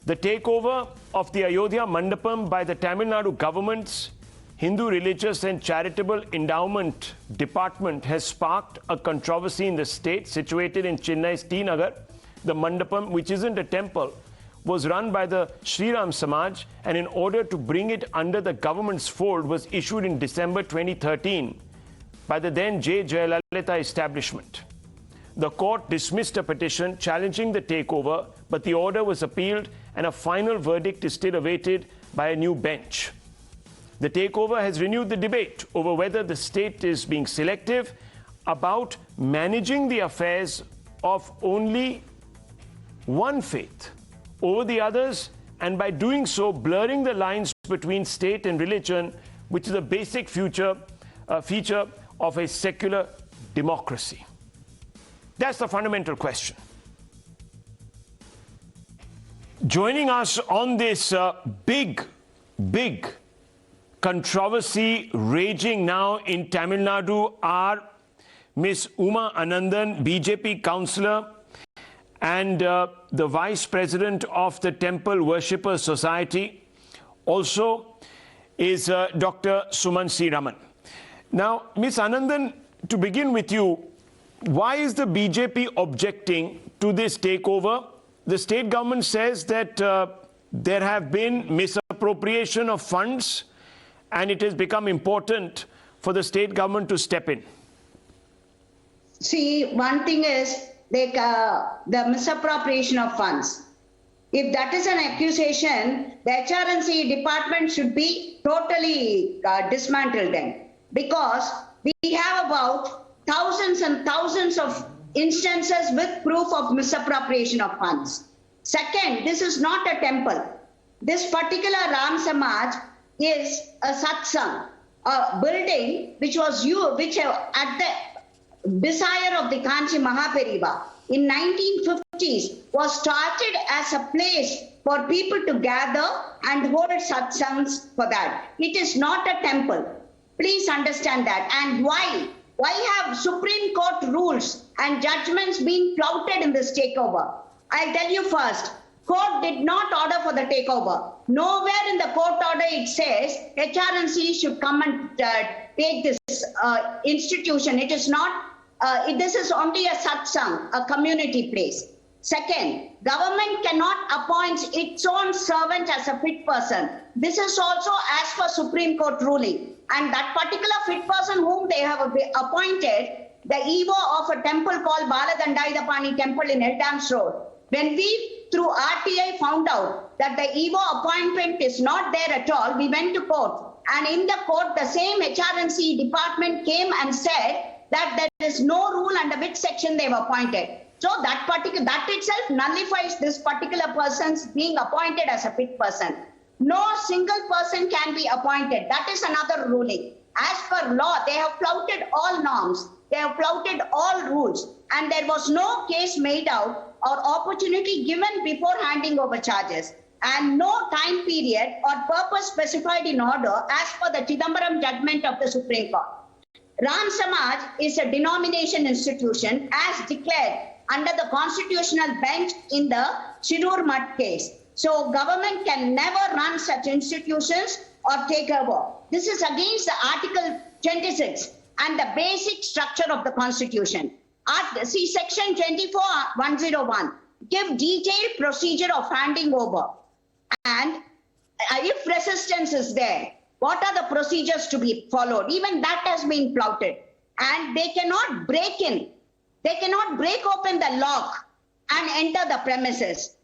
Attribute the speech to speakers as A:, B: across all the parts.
A: The takeover of the Ayodhya Mandapam by the Tamil Nadu government's Hindu Religious and Charitable Endowment Department has sparked a controversy in the state. Situated in Chennai's T Nagar, the Mandapam, which isn't a temple, was run by the Sri Ram Samaj, and in order to bring it under the government's fold was issued in December 2013 by the then J. Jayalalitha establishment. The court dismissed a petition challenging the takeover, but the order was appealed and a final verdict is still awaited by a new bench. The takeover has renewed the debate over whether the state is being selective about managing the affairs of only one faith over the others, and by doing so blurring the lines between state and religion, which is a basic feature of a secular democracy. That's the fundamental question. Joining us on this big controversy raging now in Tamil Nadu are Ms. Uma Anandan, BJP councillor and the Vice President of the Temple Worshippers Society. Also is Dr. Suman C. Raman. Now, Ms. Anandan, to begin with you, why is the BJP objecting to this takeover? The state government says that there have been misappropriation of funds and it has become important for the state government to step in.
B: See, one thing is like the misappropriation of funds. If that is an accusation, the HRNC department should be totally dismantled then, because we have about thousands and thousands of instances with proof of misappropriation of funds. Second, this is not a temple. This particular Ram Samaj is a satsang, a building which was at the desire of the Kanchi Mahaperiva in 1950s was started as a place for people to gather and hold satsangs for that. It is not a temple. Please understand that. And why? Why have Supreme Court rules and judgments being flouted in this takeover? I'll tell you first, court did not order for the takeover. Nowhere in the court order it says HRNC should come and take this institution. It is not, this is only a satsang, a community place. Second, government cannot appoint its own servant as a fit person. This is also as per Supreme Court ruling. And that particular fit person whom they have appointed, the EVO of a temple called Baladandayapani Temple in Eldams Road. When we, through RTI, found out that the EVO appointment is not there at all, we went to court. And in the court, the same HRNC department came and said that there is no rule under which section they have appointed. So that itself nullifies this particular person's being appointed as a fit person. No single person can be appointed. That is another ruling. As per law, they have flouted all norms. They have flouted all rules. And there was no case made out or opportunity given before handing over charges. And no time period or purpose specified in order as per the Chidambaram judgment of the Supreme Court. Ram Samaj is a denomination institution as declared under the constitutional bench in the Shirur Mutt case. So government can never run such institutions or take over. This is against the Article 26 and the basic structure of the Constitution. See section 24.101, give detailed procedure of handing over. And if resistance is there, what are the procedures to be followed? Even that has been flouted. And they cannot break in. They cannot break open the lock and enter the premises.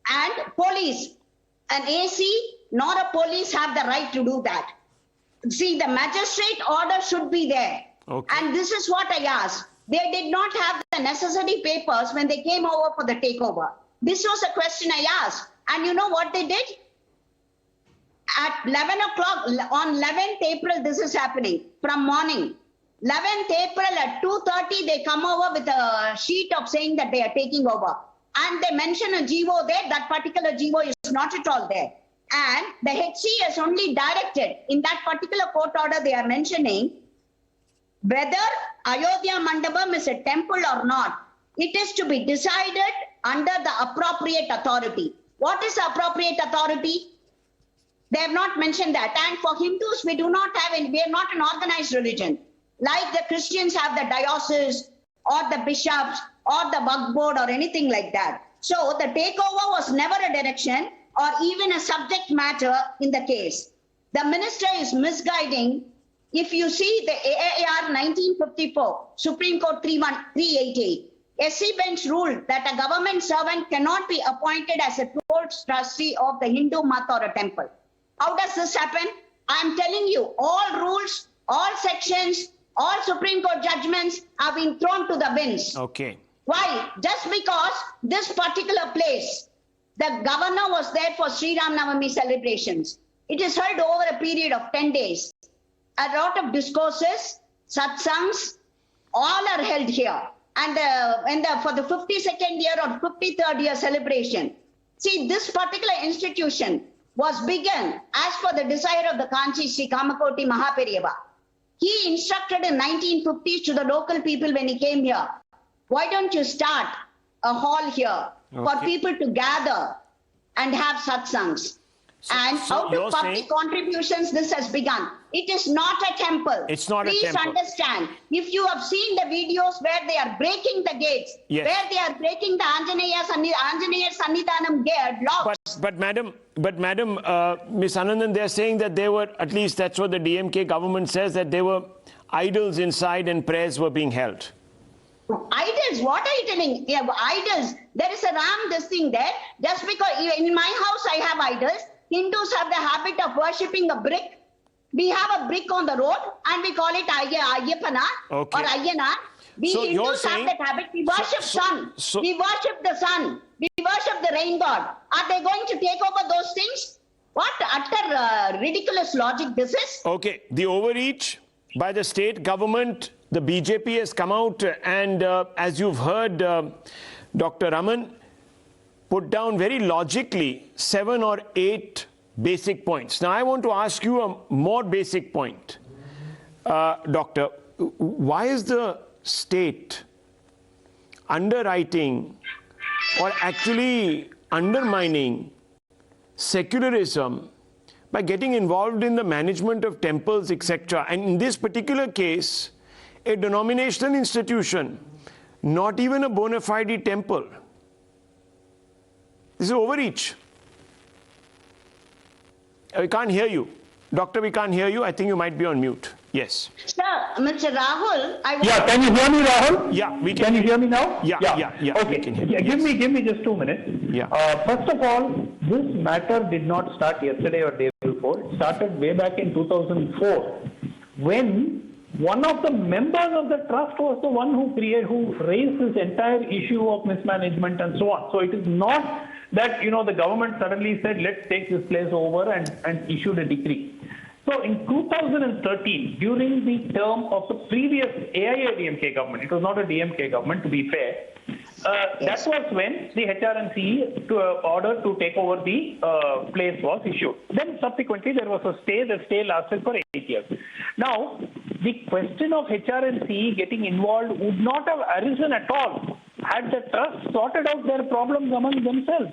B: And police, an AC nor a police have the right to do that. See, the magistrate order should be there. Okay. And this is what I asked. They did not have the necessary papers when they came over for the takeover. This was a question I asked. And you know what they did? At 11 o'clock, on 11th April, this is happening from morning. 11th April at 2:30, they come over with a sheet of saying that they are taking over. And they mention a GO there. That particular GO is not at all there. And the HC has only directed, in that particular court order they are mentioning, whether Ayodhya Mandapam is a temple or not. It is to be decided under the appropriate authority. What is the appropriate authority? They have not mentioned that. And for Hindus, we do not have any, we are not an organized religion. Like the Christians have the diocese or the bishops or the Waqf board or anything like that. So the takeover was never a direction or even a subject matter in the case. The minister is misguiding. If you see the AAR 1954, Supreme Court 388, SC bench ruled that a government servant cannot be appointed as a trustee of the Hindu Math or a temple. How does this happen? I'm telling you, all rules, all sections, all Supreme Court judgments have been thrown to the winds.
A: Okay.
B: Why? Just because this particular place, the governor was there for Sri Ram Navami celebrations. It is held over a period of 10 days. A lot of discourses, satsangs, all are held here. And for the 52nd year or 53rd year celebration, see, this particular institution was begun as per the desire of the Kanchi Sri Kamakoti Mahaperiyava. He instructed in 1950s to the local people when he came here, why don't you start a hall here for people to gather and have satsangs? And out of public contributions, this has begun. It is not a temple.
A: It's not
B: Please
A: a temple.
B: Please understand. If you have seen the videos where they are breaking the gates,
A: yes,
B: where they are breaking the Anjaneya Sannidhanam gate locks.
A: But madam, Ms. Anandan, they are saying that they were, at least that's what the DMK government says, that there were idols inside and prayers were being held.
B: Idols? What are you telling? Yeah, idols. There is a Ram, this thing there. Just because in my house I have idols. Hindus have the habit of worshipping a brick. We have a brick on the road and we call it Ayyapana or Ayyana. We Hindus have that habit. We worship sun. We worship the sun. We worship the rain god. Are they going to take over those things? What utter ridiculous logic this is?
A: Okay, the overreach by the state government, the BJP has come out and as you've heard Dr. Raman put down very logically 7 or 8 basic points. Now I want to ask you a more basic point. Doctor, why is the state underwriting or actually undermining secularism by getting involved in the management of temples, etc.? And in this particular case, a denominational institution, not even a bona fide temple. This is overreach. We can't hear you. Doctor, we can't hear you. I think you might be on mute. Yes.
B: Sir, Mr. Rahul,
C: Yeah, can you hear me, Rahul?
A: Yeah, we can.
C: Can you hear me now?
A: Yeah.
C: Okay.
A: We can hear you.
C: Give me just 2 minutes.
A: Yeah.
C: First of all, this matter did not start yesterday or day before. It started way back in 2004 when one of the members of the trust was the one who raised this entire issue of mismanagement and so on. So it is not that, the government suddenly said, let's take this place over and issued a decree. So in 2013, during the term of the previous AIADMK government, it was not a DMK government to be fair, that was when the HRNCE order to take over the place was issued. Then subsequently there was a stay. The stay lasted for 8 years. Now, the question of HRNCE getting involved would not have arisen at all had the trust sorted out their problems among themselves.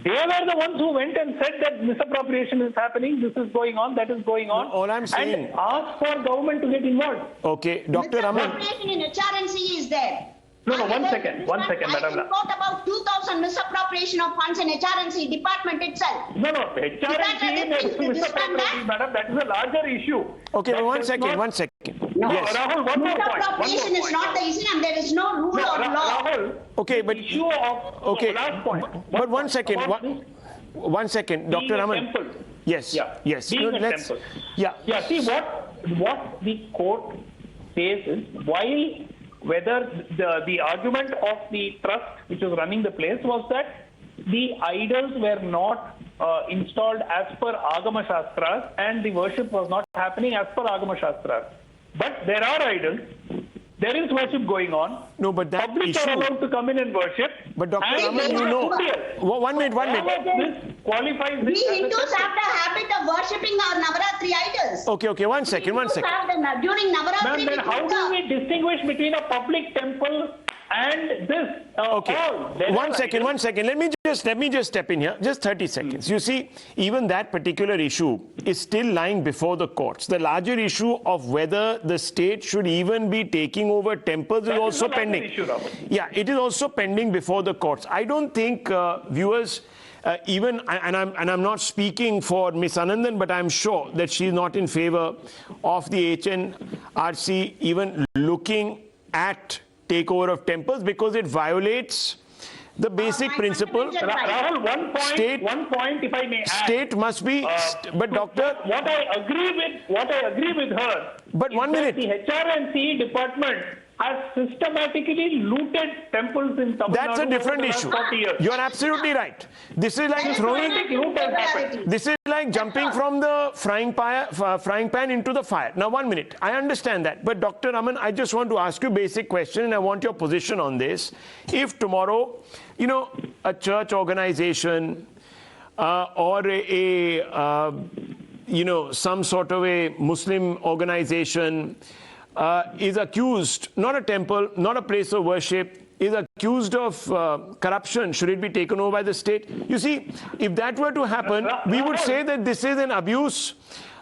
C: They were the ones who went and said that misappropriation is happening, this is going on, that is going on.
A: No, all I'm saying,
C: and asked for government to get involved.
A: Okay, Dr. Raman.
B: Misappropriation in HRNCE is there.
C: No, one second,
B: madam. I report about 2,000 misappropriation of funds in HRNCE department itself.
C: No, HRNCE misappropriation, madam, that is a larger issue.
A: Okay,
C: that
A: one second.
C: No,
A: yes.
C: Rahul, one more point.
B: Misappropriation is not the issue and there is no rule or law.
C: Rahul,
A: okay, but
C: issue of last point.
A: But one second, Dr. Raman.
C: Temple.
A: Yes.
C: Being a temple.
A: Yeah.
C: See what the court says is whether the argument of the trust which was running the place was that the idols were not installed as per Agama Shastras and the worship was not happening as per Agama Shastras. But there are idols. There is worship going on.
A: No, but that
C: public
A: issue...
C: are allowed to come in and worship.
A: But Dr. Raman, you know... One minute.
C: This qualifies this
B: We Hindus have the habit of worshipping our Navaratri idols.
A: Okay, one second.
B: During Navaratri...
C: Then how do we distinguish between a public temple and this?
A: Okay, one second. Let me let me just step in here, just 30 seconds. You see, even that particular issue is still lying before the courts. The larger issue of whether the state should even be taking over temples is also pending. Yeah, it is also pending before the courts. I don't think viewers, I'm not speaking for Ms. Anandan, but I'm sure that she's not in favor of the HNRC even looking at takeover of temples, because it violates the basic principle.
C: Rahul, one point, if I may add.
A: State must be, but doctor.
C: What I agree with her.
A: But 1 minute.
C: The HRNC department has systematically looted temples in Tamil Nadu.
A: That's a different
C: over the last
A: issue.
C: 40 years.
A: You're absolutely right. This is like throwing. This is like jumping from the frying pan into the fire. Now, 1 minute. I understand that. But Dr. Raman, I just want to ask you a basic question, and I want your position on this. If tomorrow, you know, a church organization or you know, some sort of a Muslim organization is accused, not a temple, not a place of worship, is accused of corruption, should it be taken over by the state? You see, if that were to happen, we would say that this is an abuse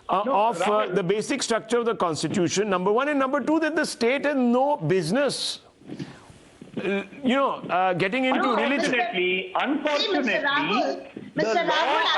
A: of the basic structure of the Constitution, number one, and number two, that the state has no business, you know, getting into religion.
C: Unfortunately,
B: Mr. Rahul,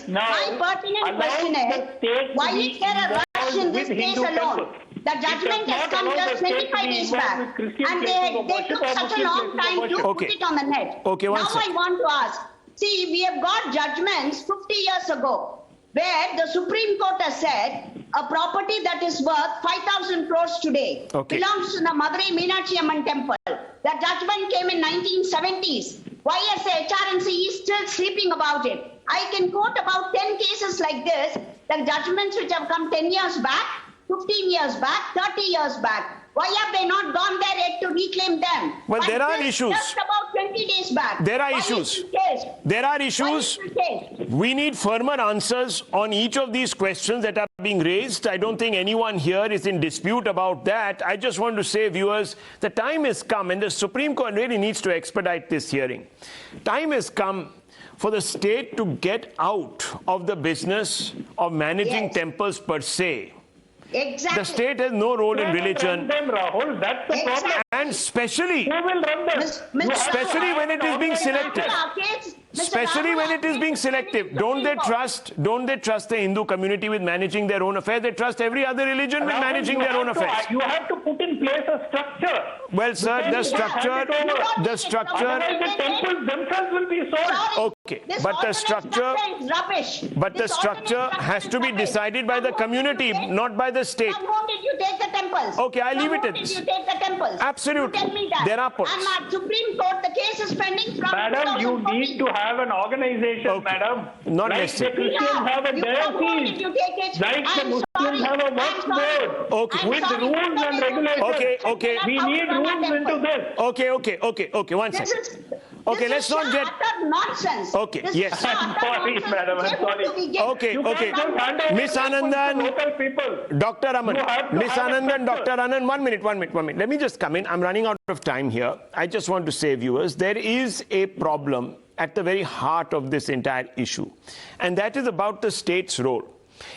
B: my pertinent question is, why is there a rush in this case alone? The judgment has come just 25 days back, and they took such a long time to put it on the net.
A: Okay,
B: now I want to ask, see, we have got judgments 50 years ago, where the Supreme Court has said a property that is worth 5,000 crores today belongs to the Madurai Meenakshi Amman temple. The judgment came in 1970s. Why is the HRNC still sleeping about it? I can quote about 10 cases like this, the judgments which have come 10 years back, 15 years back, 30 years back. Why have they not gone there yet to reclaim them?
A: Well,
B: but
A: there are issues.
B: Just about 20 days back.
A: There are issues. There are issues. We need firmer answers on each of these questions that are being raised. I don't think anyone here is in dispute about that. I just want to say, viewers, the time has come, and the Supreme Court really needs to expedite this hearing. Time has come for the state to get out of the business of managing temples per se.
B: Exactly.
A: The state has no role in religion.
C: Rahul, that's the problem.
A: And especially,
C: who will run them?
A: Especially when it is being selective. Especially when it is being selective. Don't they trust the Hindu community with managing their own affairs? They trust every other religion with managing their own affairs.
C: You have to put in place a structure.
A: Well, sir, the structure.
C: Otherwise the temples themselves will be sold.
A: Okay, but the structure has to be decided by the community, not by the state.
B: From whom did you take the temples?
A: Okay, I'll leave it at this.
B: Did you take the temples?
A: Absolutely.
B: You tell me that.
A: There are points.
B: And at Supreme Court, the case is pending from
C: Madam, you need to have an organization, madam.
A: Not
C: like
A: necessary.
C: The Christians have a diocese. Like the Muslims have a waqf board. With rules and regulations.
A: Okay.
C: We need rules into this.
A: Okay. 1 second. Okay, let's not get
B: nonsense.
A: Okay, yes.
C: I'm sorry, madam. I'm sorry.
A: Okay. Miss Anandan, Dr. Raman, Miss Anandan, Dr. Anand, 1 minute. Let me just come in. I'm running out of time here. I just want to say, viewers, there is a problem at the very heart of this entire issue, and that is about the state's role.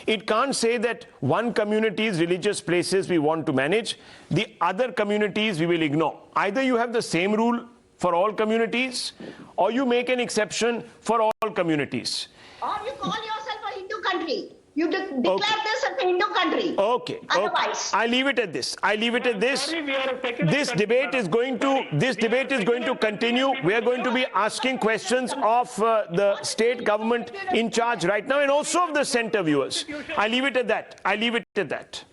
A: It can't say that one community's religious places we want to manage, the other communities we will ignore. Either you have the same rule for all communities, or you make an exception for all communities.
B: Or you call yourself a Hindu country. You declare this as a Hindu country.
A: Okay.
B: Otherwise.
A: I leave it at this. This debate is going to continue. We are going to be asking questions of the state government in charge right now, and also of the center, viewers. I leave it at that.